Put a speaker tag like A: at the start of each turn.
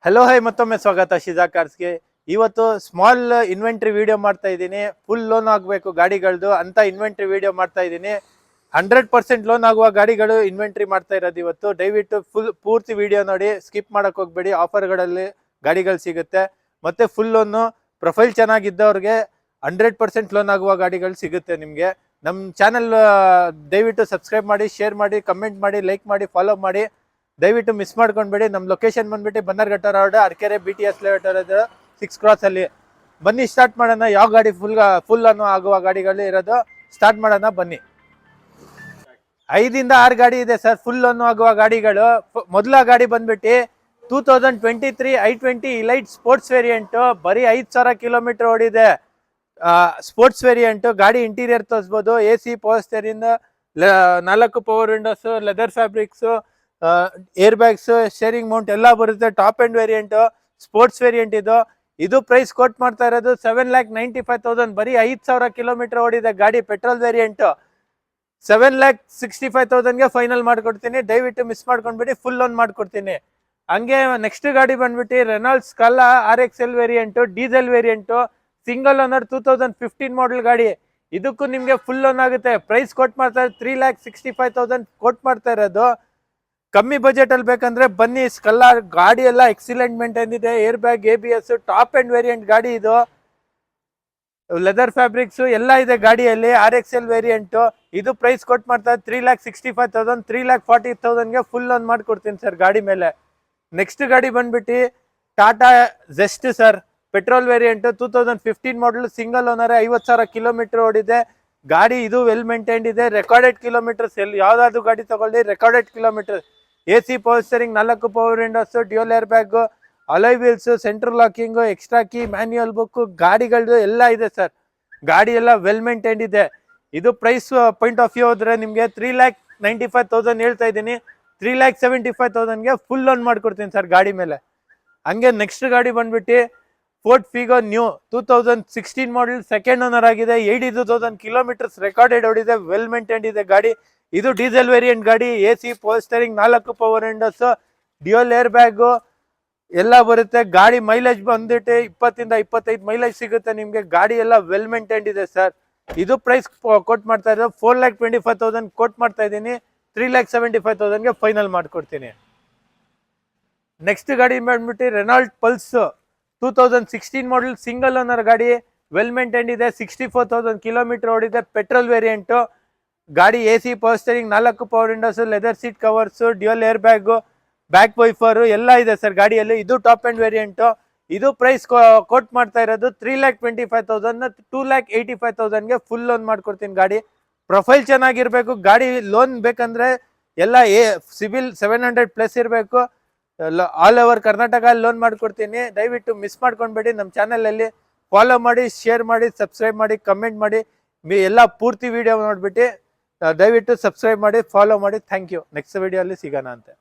A: Hello high ಮತ್ತೊಮ್ಮೆ ಸ್ವಾಗತ ಶಿಜಾ ಕಾರ್ಸ್ಗೆ. ಇವತ್ತು ಸ್ಮಾಲ್ ಇನ್ವೆಂಟ್ರಿ ವಿಡಿಯೋ ಮಾಡ್ತಾ ಇದ್ದೀನಿ. ಫುಲ್ ಲೋನ್ ಆಗಬೇಕು ಗಾಡಿಗಳದ್ದು ಅಂತ ಇನ್ವೆಂಟ್ರಿ ವಿಡಿಯೋ ಮಾಡ್ತಾ ಇದ್ದೀನಿ. 100% ಲೋನ್ ಆಗುವ ಗಾಡಿಗಳು ಇನ್ವೆಂಟ್ರಿ ಮಾಡ್ತಾ ಇರೋದು ಇವತ್ತು. ದಯವಿಟ್ಟು ಪೂರ್ತಿ ವಿಡಿಯೋ ನೋಡಿ, ಸ್ಕಿಪ್ ಮಾಡಕ್ ಹೋಗ್ಬೇಡಿ. ಆಫರ್ಗಳಲ್ಲಿ ಗಾಡಿಗಳು ಸಿಗುತ್ತೆ. ಮತ್ತೆ ಫುಲ್ ಲೋನು ಪ್ರೊಫೈಲ್ ಚೆನ್ನಾಗಿದ್ದವ್ರಿಗೆ 100% ಲೋನ್ ಆಗುವ ಗಾಡಿಗಳು ಸಿಗುತ್ತೆ ನಿಮಗೆ. ನಮ್ಮ ಚಾನಲ್ ದಯವಿಟ್ಟು ಸಬ್ಸ್ಕ್ರೈಬ್ ಮಾಡಿ, ಶೇರ್ ಮಾಡಿ, ಕಮೆಂಟ್ ಮಾಡಿ, ಲೈಕ್ ಮಾಡಿ, ಫಾಲೋ ಮಾಡಿ. ದಯವಿಟ್ಟು ಮಿಸ್ ಮಾಡ್ಕೊಂಡ್ಬೇಡಿ. ನಮ್ಮ ಲೊಕೇಶನ್ ಬಂದ್ಬಿಟ್ಟು Bannerghatta road, Arakere BTS layout 6 cross ಅಲ್ಲಿ. ಬನ್ನಿ ಸ್ಟಾರ್ಟ್ ಮಾಡೋಣ. ಯಾವ ಗಾಡಿ ಫುಲ್ ಅನ್ನು ಆಗುವ ಗಾಡಿಗಳು ಇರೋದು ಸ್ಟಾರ್ಟ್ ಮಾಡೋಣ ಬನ್ನಿ. 5 ಇಂದ 6 ಗಾಡಿ ಇದೆ ಸರ್ ಫುಲ್ ಅನ್ನು ಆಗುವ ಗಾಡಿಗಳು. ಮೊದಲ ಗಾಡಿ ಬಂದ್ಬಿಟ್ಟು 2023 i20 ಇಲೈಟ್ ಸ್ಪೋರ್ಟ್ಸ್ ವೇರಿಯಂಟ್. ಬರೀ 5,000 ಕಿಲೋಮೀಟರ್ ಓಡಿದೆ. ಸ್ಪೋರ್ಟ್ಸ್ ವೇರಿಯಂಟ್ ಗಾಡಿ. ಇಂಟೀರಿಯರ್ ತೋರಿಸ್ಬೋದು. AC power steering, 4 power windows, leather fabrics, airbags, steering mount ಎಲ್ಲ ಬರುತ್ತೆ. Top end variant, sports variant ಇದು ಪ್ರೈಸ್ ಕೋಟ್ ಮಾಡ್ತಾ ಇರೋದು 7,95,000. ಬರೀ 5,000 ಕಿಲೋಮೀಟರ್ ಓಡಿದೆ ಗಾಡಿ. ಪೆಟ್ರೋಲ್ ವೇರಿಯಂಟ್ 7,65,000ಗೆ ಫೈನಲ್ ಮಾಡ್ಕೊಡ್ತೀನಿ. ದಯವಿಟ್ಟು ಮಿಸ್ ಮಾಡ್ಕೊಂಡ್ಬಿಡಿ, ಫುಲ್ ಲೋನ್ ಮಾಡ್ಕೊಡ್ತೀನಿ. ಹಂಗೆ ನೆಕ್ಸ್ಟ್ ಗಾಡಿ ಬಂದ್ಬಿಟ್ಟು Renault Scala RXL variant, diesel variant, single owner 2015 model ಗಾಡಿ. ಇದಕ್ಕೂ ನಿಮ್ಗೆ ಫುಲ್ ಲೋನ್ ಆಗುತ್ತೆ. ಪ್ರೈಸ್ ಕೋಟ್ ಮಾಡ್ತಾ ಇರೋದು 3,65,000 ಕೋಟ್ ಮಾಡ್ತಾ ಇರೋದು. ಕಮ್ಮಿ ಬಜೆಟ್ ಅಲ್ಲಿ ಬೇಕಂದ್ರೆ ಬನ್ನಿ. ಸ್ಕಲ್ಲಾ ಗಾಡಿ ಎಲ್ಲ ಎಕ್ಸಿಲೆಂಟ್ ಮೇಂಟೈನ್ ಇದೆ. Air bag, ABS, top end variant ಗಾಡಿ. ಇದು ಲೆದರ್ ಫ್ಯಾಬ್ರಿಕ್ಸ್ ಎಲ್ಲ ಇದೆ ಗಾಡಿಯಲ್ಲಿ. RXL variant. ಇದು ಪ್ರೈಸ್ ಕೊಟ್ ಮಾಡ್ತಾ 3,65,000, 3,40,000ಗೆ ಫುಲ್ ಲೋನ್ ಮಾಡ್ಕೊಡ್ತೀನಿ ಸರ್ ಗಾಡಿ ಮೇಲೆ. ನೆಕ್ಸ್ಟ್ ಗಾಡಿ ಬಂದ್ಬಿಟ್ಟು Tata Zest sir, petrol variant, 2015 model, single owner, 50,000 kilometre ಓಡಿದೆ ಗಾಡಿ. ಇದು ವೆಲ್ ಮೇಂಟೈನ್ಡ್ ಇದೆ. Recorded kilometres. ಯಾವ್ದಾದ್ರು ಗಾಡಿ ತಗೊಳ್ಳಿ, recorded kilometre. AC power steering, 4 power windows, dual air bag, alloy wheels, central locking, extra key, manual book, ಗಾಡಿಗಳದ್ದು ಎಲ್ಲ ಇದೆ ಸರ್. ಗಾಡಿ ಎಲ್ಲ ವೆಲ್ ಮೇಂಟೈನ್ಡ್ ಇದೆ. ಇದು ಪ್ರೈಸ್ ಪಾಯಿಂಟ್ ಆಫ್ ವ್ಯೂ ಹೋದ್ರೆ ನಿಮಗೆ 3,95,000 ಹೇಳ್ತಾ ಇದ್ದೀನಿ. 3,75,000ಗೆ ಫುಲ್ ಲೋನ್ ಮಾಡ್ಕೊಡ್ತೀನಿ ಸರ್ ಗಾಡಿ ಮೇಲೆ. ಹಂಗೆ ನೆಕ್ಸ್ಟ್ ಗಾಡಿ ಬಂದ್ಬಿಟ್ಟು Ford Figo new, 2016 model, second owner ಆಗಿದೆ. 82,000 ಕಿಲೋಮೀಟರ್ಸ್ ರೆಕಾರ್ಡೆಡ್ ಓಡಿದೆ. ವೆಲ್ ಮೇಂಟೈನ್ಡ್ ಇದೆ ಗಾಡಿ. ಇದು ಡೀಸೆಲ್ ವೇರಿಯಂಟ್ ಗಾಡಿ. AC power steering, 4 power windows, dual air bag ಎಲ್ಲ ಬರುತ್ತೆ. ಗಾಡಿ ಮೈಲೇಜ್ ಬಂದ್ಬಿಟ್ಟು 20 ಇಂದ 25 ಮೈಲೇಜ್ ಸಿಗುತ್ತೆ ನಿಮ್ಗೆ. ಗಾಡಿ ಎಲ್ಲ ವೆಲ್ ಮೇಂಟೈನ್ಡ್ ಇದೆ ಸರ್. ಇದು ಪ್ರೈಸ್ ಕೋಟ್ ಮಾಡ್ತಾ ಇರೋದು 4,25,000 ಕೋಟ್ ಮಾಡ್ತಾ ಇದ್ದೀನಿ. 3,75,000ಗೆ ಫೈನಲ್ ಮಾಡ್ಕೊಡ್ತೀನಿ. ನೆಕ್ಸ್ಟ್ ಗಾಡಿ ಬಂದ್ಬಿಟ್ಟು Renault Pulse, 2016 model, single owner ಗಾಡಿ. ವೆಲ್ ಮೇಂಟೈನ್ಡ್ ಇದೆ. 64,000 ಕಿಲೋಮೀಟರ್ ಓಡಿದೆ. ಪೆಟ್ರೋಲ್ ವೇರಿಯಂಟ್ ಗಾಡಿ. AC power steering, 4 power windows, leather seat covers, dual air bag, back wiper ಎಲ್ಲ ಇದೆ ಸರ್ ಗಾಡಿಯಲ್ಲಿ. ಇದು ಟಾಪ್ ಅಂಡ್ ವೇರಿಯಂಟ್. ಇದು ಪ್ರೈಸ್ ಕೋಟ್ ಮಾಡ್ತಾ ಇರೋದು 3,25,000, 2,85,000ಗೆ ಫುಲ್ ಲೋನ್ ಮಾಡ್ಕೊಡ್ತೀನಿ ಗಾಡಿ. ಪ್ರೊಫೈಲ್ ಚೆನ್ನಾಗಿರ್ಬೇಕು ಗಾಡಿ. ಲೋನ್ ಬೇಕಂದ್ರೆ ಎಲ್ಲ ಸಿಬಿಲ್ 700+ ಇರಬೇಕು. ಆಲ್ ಓವರ್ ಕರ್ನಾಟಕ ಲೋನ್ ಮಾಡ್ಕೊಡ್ತೀನಿ. ದಯವಿಟ್ಟು ಮಿಸ್ ಮಾಡ್ಕೊಂಡ್ಬೇಡಿ. ನಮ್ಮ ಚಾನಲಲ್ಲಿ ಫಾಲೋ ಮಾಡಿ, ಶೇರ್ ಮಾಡಿ, ಸಬ್ಸ್ಕ್ರೈಬ್ ಮಾಡಿ, ಕಮೆಂಟ್ ಮಾಡಿ. ಎಲ್ಲ ಪೂರ್ತಿ ವಿಡಿಯೋ ನೋಡ್ಬಿಟ್ಟು ದಯವಿಟ್ಟು ಸಬ್ಸ್ಕ್ರೈಬ್ ಮಾಡಿ, ಫಾಲೋ ಮಾಡಿ. Thank you. ನೆಕ್ಸ್ಟ್ ವಿಡಿಯೋ ಅಲ್ಲಿ ಸಿಗೋಣ ಅಂತೆ.